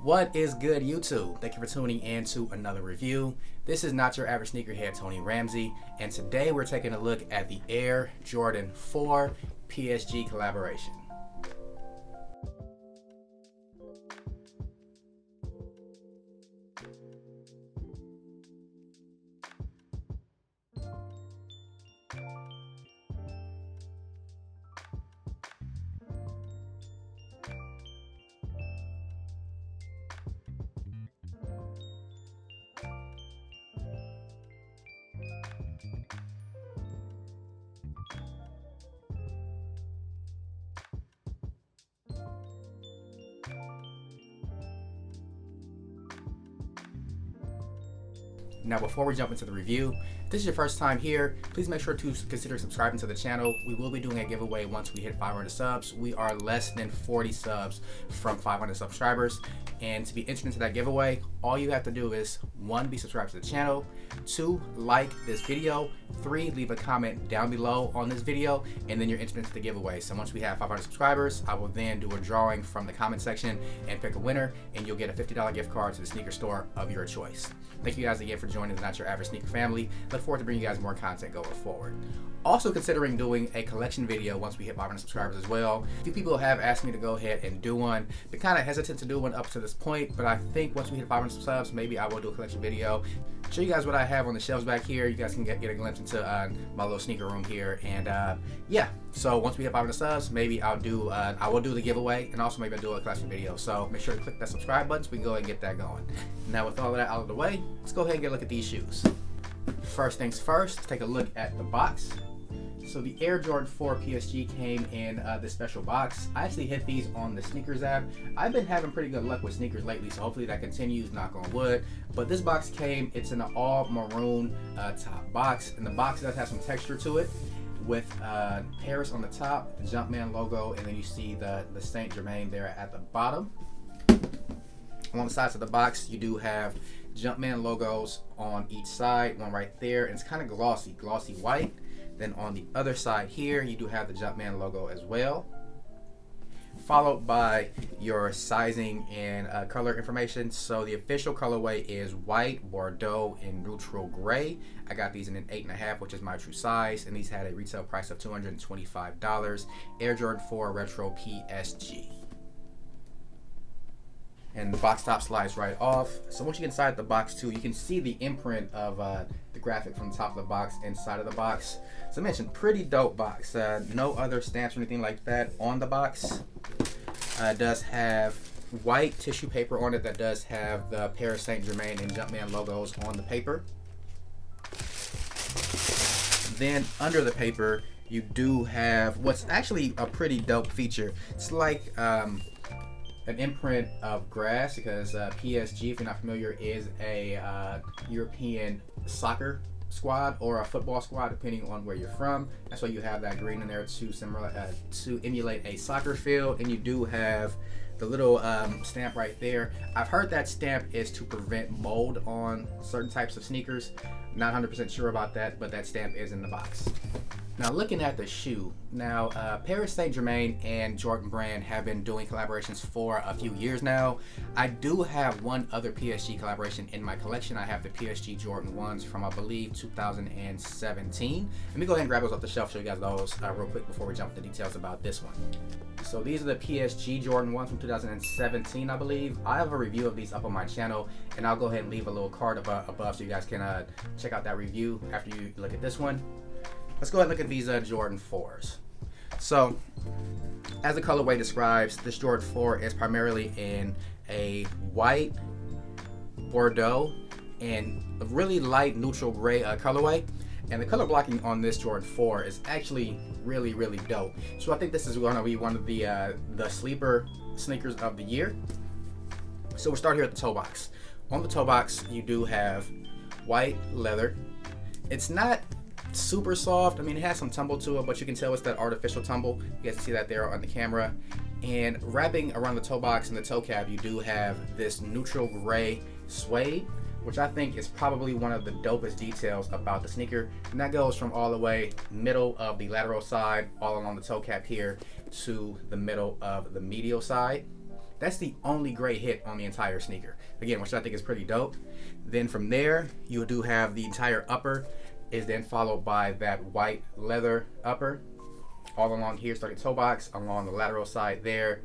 What is good, YouTube? Thank you for tuning in to another review. This is not your average sneakerhead, Tony Ramsey, and today we're taking a look at the Air Jordan 4 PSG collaboration. Now, before we jump into the review, if this is your first time here, please make sure to consider subscribing to the channel. We will be doing a giveaway once we hit 500 subs. We are less than 40 subs from 500 subscribers. And to be entered into that giveaway, all you have to do is 1, be subscribed to the channel, 2, like this video, 3, leave a comment down below on this video, and then you're entered into the giveaway. So once we have 500 subscribers, I will then do a drawing from the comment section and pick a winner, and you'll get a $50 gift card to the sneaker store of your choice. Thank you guys again for joining the Not Your Average Sneaker family. Look forward to bringing you guys more content going forward. Also considering doing a collection video once we hit 500 subscribers as well. A few people have asked me to go ahead and do one. Been kind of hesitant to do one up to this point, but I think once we hit 500 subs, maybe I will do a collection video. Show you guys what I have on the shelves back here. You guys can get a glimpse into my little sneaker room here. And yeah, so once we hit 500 subs, maybe I will do the giveaway, and also maybe I'll do a collection video. So make sure to click that subscribe button so we can go ahead and get that going. Now with all of that out of the way, let's go ahead and get a look at these shoes. First things first, let's take a look at the box. So the Air Jordan 4 PSG came in this special box. I actually hit these on the sneakers app. I've been having pretty good luck with sneakers lately, so hopefully that continues, knock on wood. But this box came, it's in an all maroon top box, and the box does have some texture to it with Paris on the top, the Jumpman logo, and then you see the Saint-Germain there at the bottom. Along the sides of the box, you do have Jumpman logos on each side, one right there, and it's kind of glossy white. Then on the other side here, you do have the Jumpman logo as well, followed by your sizing and color information. So the official colorway is white, Bordeaux, and neutral gray. I got these in an 8.5, which is my true size, and these had a retail price of $225. Air Jordan 4 Retro PSG. And the box top slides right off. So once you get inside the box too, you can see the imprint of the graphic from the top of the box inside of the box. So I mentioned, pretty dope box. No other stamps or anything like that on the box. It does have white tissue paper on it that does have the Paris Saint-Germain and Jumpman logos on the paper. Then under the paper, you do have what's actually a pretty dope feature. It's like an imprint of grass, because PSG, if you're not familiar, is a European soccer squad or a football squad, depending on where you're from. That's why you have that green in there to emulate a soccer field. And you do have the little stamp right there. I've heard that stamp is to prevent mold on certain types of sneakers. Not 100% sure about that, but that stamp is in the box. Now looking at the shoe, now Paris Saint-Germain and Jordan Brand have been doing collaborations for a few years now. I do have one other PSG collaboration in my collection. I have the PSG Jordan 1s from, I believe, 2017. Let me go ahead and grab those off the shelf, show you guys those real quick before we jump into details about this one. So these are the PSG Jordan 1s from 2017, I believe. I have a review of these up on my channel, and I'll go ahead and leave a little card above so you guys can check out that review after you look at this one. Let's go ahead and look at these Jordan 4s. So, as the colorway describes, this Jordan 4 is primarily in a white, Bordeaux, and a really light neutral gray colorway. And the color blocking on this Jordan 4 is actually really, really dope. So I think this is going to be one of the sleeper sneakers of the year. So we'll start here at the toe box. On the toe box, you do have white leather. It's not super soft. I mean, it has some tumble to it, but you can tell it's that artificial tumble. You guys see that there on the camera. And wrapping around the toe box and the toe cap, you do have this neutral gray suede, which I think is probably one of the dopest details about the sneaker. And that goes from all the way middle of the lateral side, all along the toe cap here, to the middle of the medial side. That's the only gray hit on the entire sneaker. Again, which I think is pretty dope. Then from there, you do have the entire upper is then followed by that white leather upper. All along here, starting toe box, along the lateral side there,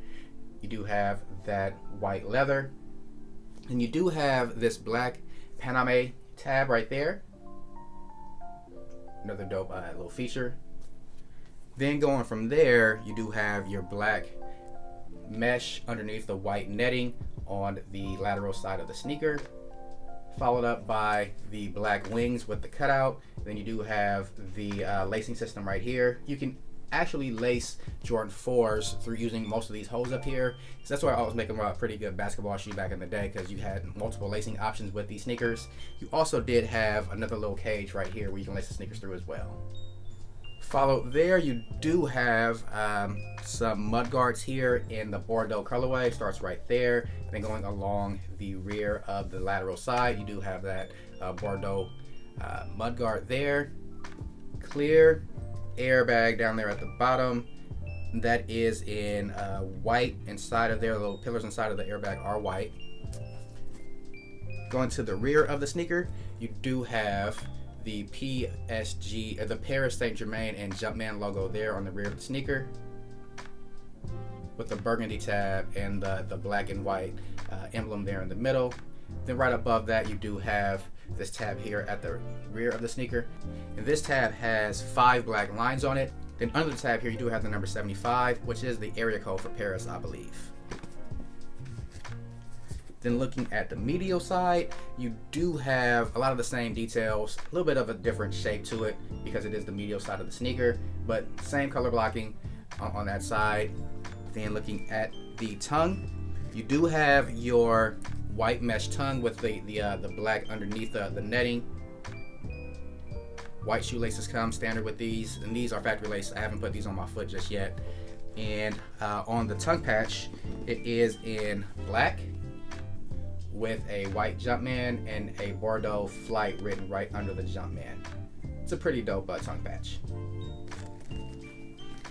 you do have that white leather. And you do have this black Paname tab right there. Another dope little feature. Then going from there, you do have your black mesh underneath the white netting on the lateral side of the sneaker, followed up by the black wings with the cutout. Then you do have the lacing system right here. You can actually lace Jordan 4s through using most of these holes up here. So that's why I was making a pretty good basketball shoe back in the day, because you had multiple lacing options with these sneakers. You also did have another little cage right here where you can lace the sneakers through as well. Followed there, you do have some mud guards here in the Bordeaux colorway. Starts right there. Then going along the rear of the lateral side, you do have that Bordeaux mud guard there. Clear airbag down there at the bottom. That is in white inside of there. The little pillars inside of the airbag are white. Going to the rear of the sneaker, you do have the PSG, the Paris Saint-Germain and Jumpman logo there on the rear of the sneaker, with the burgundy tab and the black and white emblem there in the middle. Then right above that, you do have this tab here at the rear of the sneaker. And this tab has 5 black lines on it. Then under the tab here, you do have the number 75, which is the area code for Paris, I believe. Then looking at the medial side, you do have a lot of the same details, a little bit of a different shape to it because it is the medial side of the sneaker, but same color blocking on that side. Then looking at the tongue, you do have your white mesh tongue with the black underneath the netting. White shoelaces come standard with these, and these are factory lace. I haven't put these on my foot just yet. And on the tongue patch, it is in black with a white Jumpman and a Bordeaux Flight written right under the Jumpman. It's a pretty dope tongue patch.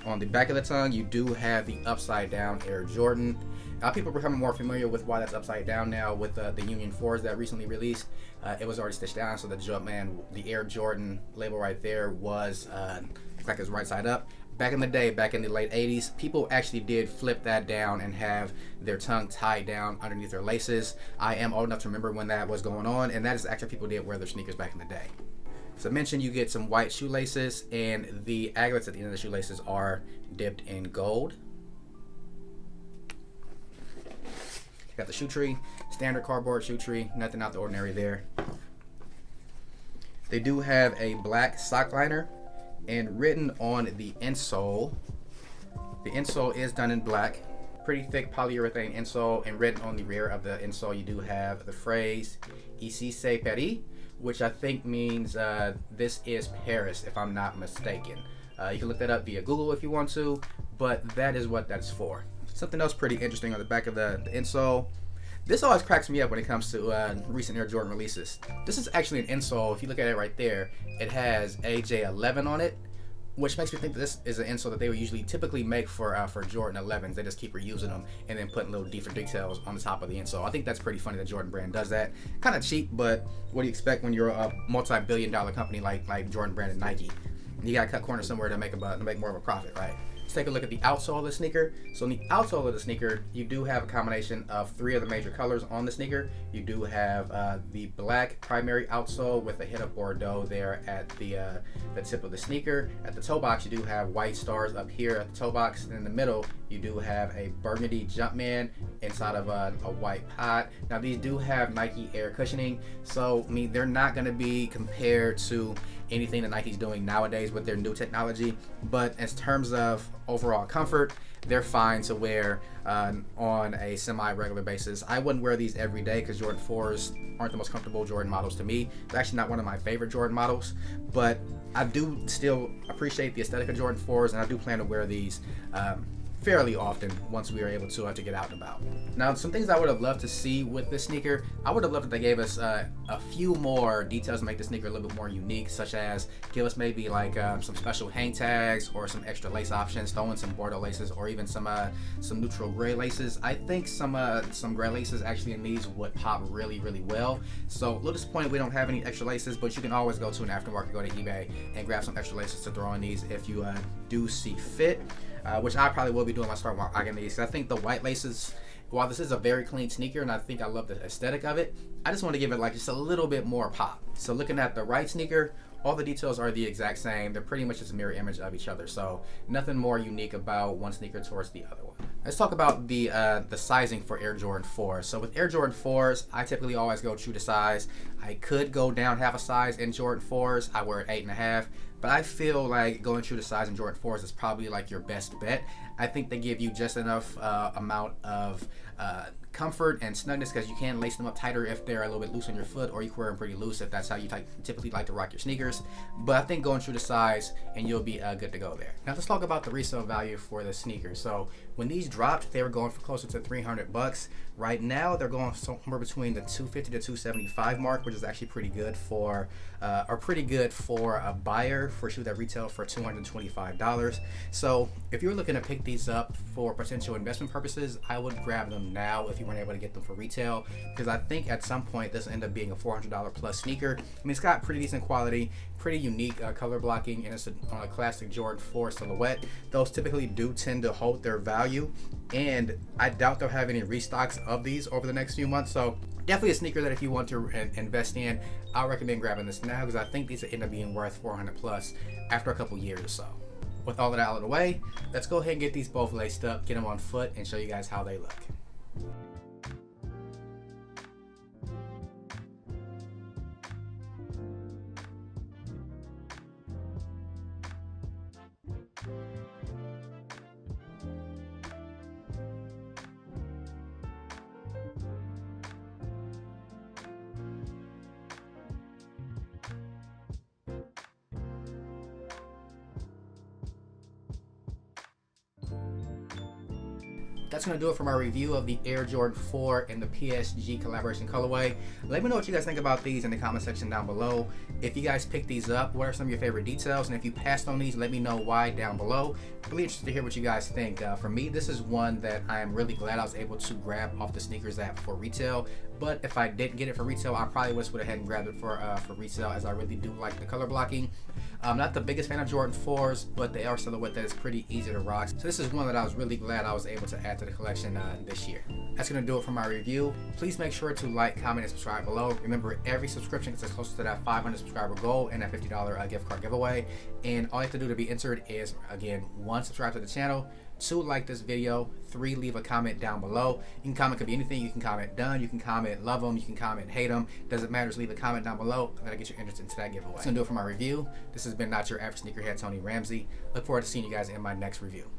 On the back of the tongue, you do have the upside down Air Jordan. Now, people are becoming more familiar with why that's upside down now with the Union 4s that recently released. It was already stitched down, so the Jumpman, the Air Jordan label right there was like it's right side up. Back in the day, back in the late 80s, people actually did flip that down and have their tongue tied down underneath their laces. I am old enough to remember when that was going on, and that is actually people did wear their sneakers back in the day. So I mentioned you get some white shoelaces, and the aglets at the end of the shoelaces are dipped in gold. Got the shoe tree, standard cardboard shoe tree, nothing out the ordinary there. They do have a black sock liner, and written on the insole, the insole is done in black. Pretty thick polyurethane insole, and written on the rear of the insole, you do have the phrase "Ici c'est Paris," which I think means this is Paris, if I'm not mistaken. You can look that up via Google if you want to, but that is what that's for. Something else pretty interesting on the back of the insole. This always cracks me up when it comes to recent Air Jordan releases. This is actually an insole. If you look at it right there, it has AJ11 on it, which makes me think that this is an insole that they would usually typically make for Jordan 11s. They just keep reusing them and then putting little different details on the top of the insole. I think that's pretty funny that Jordan Brand does that. Kind of cheap, but what do you expect when you're a multi-billion-dollar company like Jordan Brand and Nike? You gotta cut corners somewhere to make more of a profit, right? Let's take a look at the outsole of the sneaker. So in the outsole of the sneaker, you do have a combination of 3 of the major colors on the sneaker. You do have the black primary outsole with a hit of Bordeaux there at the tip of the sneaker. At the toe box, you do have white stars up here at the toe box. And in the middle, you do have a burgundy Jumpman inside of a white pot. Now these do have Nike Air cushioning, so I mean they're not going to be compared to anything that Nike's doing nowadays with their new technology, but in terms of overall comfort, they're fine to wear on a semi-regular basis. I wouldn't wear these every day because Jordan 4s aren't the most comfortable Jordan models to me. They're actually not one of my favorite Jordan models, but I do still appreciate the aesthetic of Jordan 4s, and I do plan to wear these fairly often once we were able to get out and about. Now, some things I would have loved to see with this sneaker, I would have loved if they gave us a few more details to make the sneaker a little bit more unique, such as give us maybe like some special hang tags or some extra lace options, throw in some Bordeaux laces or even some neutral gray laces. I think some gray laces actually in these would pop really well. So a little disappointed we don't have any extra laces, but you can always go to an aftermarket, go to eBay and grab some extra laces to throw in these if you do see fit. Which I probably will be doing when I start rocking these. I think the white laces, while this is a very clean sneaker and I think I love the aesthetic of it, I just want to give it like just a little bit more pop. So looking at the right sneaker, all the details are the exact same. They're pretty much just a mirror image of each other. So nothing more unique about one sneaker towards the other one. Let's talk about the sizing for Air Jordan 4. So with Air Jordan 4s, I typically always go true to size. I could go down half a size in Jordan 4s. I wear 8.5. But I feel like going true to size in Jordan 4s is probably like your best bet. I think they give you just enough amount of comfort and snugness because you can lace them up tighter if they're a little bit loose on your foot, or you can wear them pretty loose if that's how you typically like to rock your sneakers. But I think going true to size and you'll be good to go there. Now let's talk about the resale value for the sneakers. So when these dropped, they were going for closer to $300. Right now they're going somewhere between the $250 to $275 mark, which is actually pretty good for a buyer for shoes that retail for $225. So if you're looking to pick these up for potential investment purposes, I would grab them now if you weren't able to get them for retail, because I think at some point this will end up being a $400 plus sneaker. I mean, it's got pretty decent quality, pretty unique color blocking, and it's on a classic Jordan 4 silhouette. Those typically do tend to hold their value, and I doubt they'll have any restocks of these over the next few months. So definitely a sneaker that if you want to invest in, I'll recommend grabbing this now, because I think these will end up being worth 400 plus after a couple years or so. With all of that out of the way, let's go ahead and get these both laced up, get them on foot, and show you guys how they look. That's going to do it for my review of the Air Jordan 4 and the PSG collaboration colorway. Let me know what you guys think about these in the comment section down below. If you guys picked these up, what are some of your favorite details? And if you passed on these, let me know why down below. Really interested to hear what you guys think. For me, this is one that I am really glad I was able to grab off the sneakers app for retail. But if I didn't get it for retail, I probably would have had and grabbed it for resale, as I really do like the color blocking. I'm not the biggest fan of Jordan 4s, but they are a silhouette that is pretty easy to rock. So this is one that I was really glad I was able to add to the collection this year. That's going to do it for my review. Please make sure to like, comment, and subscribe below. Remember, every subscription gets us closer to that 500 subscriber goal and that $50 gift card giveaway. And all you have to do to be entered is, again, 1, subscribe to the channel, 2, like this video, 3, leave a comment down below. You can comment, could be anything. You can comment done, you can comment love them, you can comment hate them. Doesn't matter, just leave a comment down below. That'll get you entered into that giveaway. That's gonna do it for my review. This has been Not Your Average Sneakerhead, Tony Ramsey. Look forward to seeing you guys in my next review.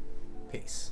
Peace.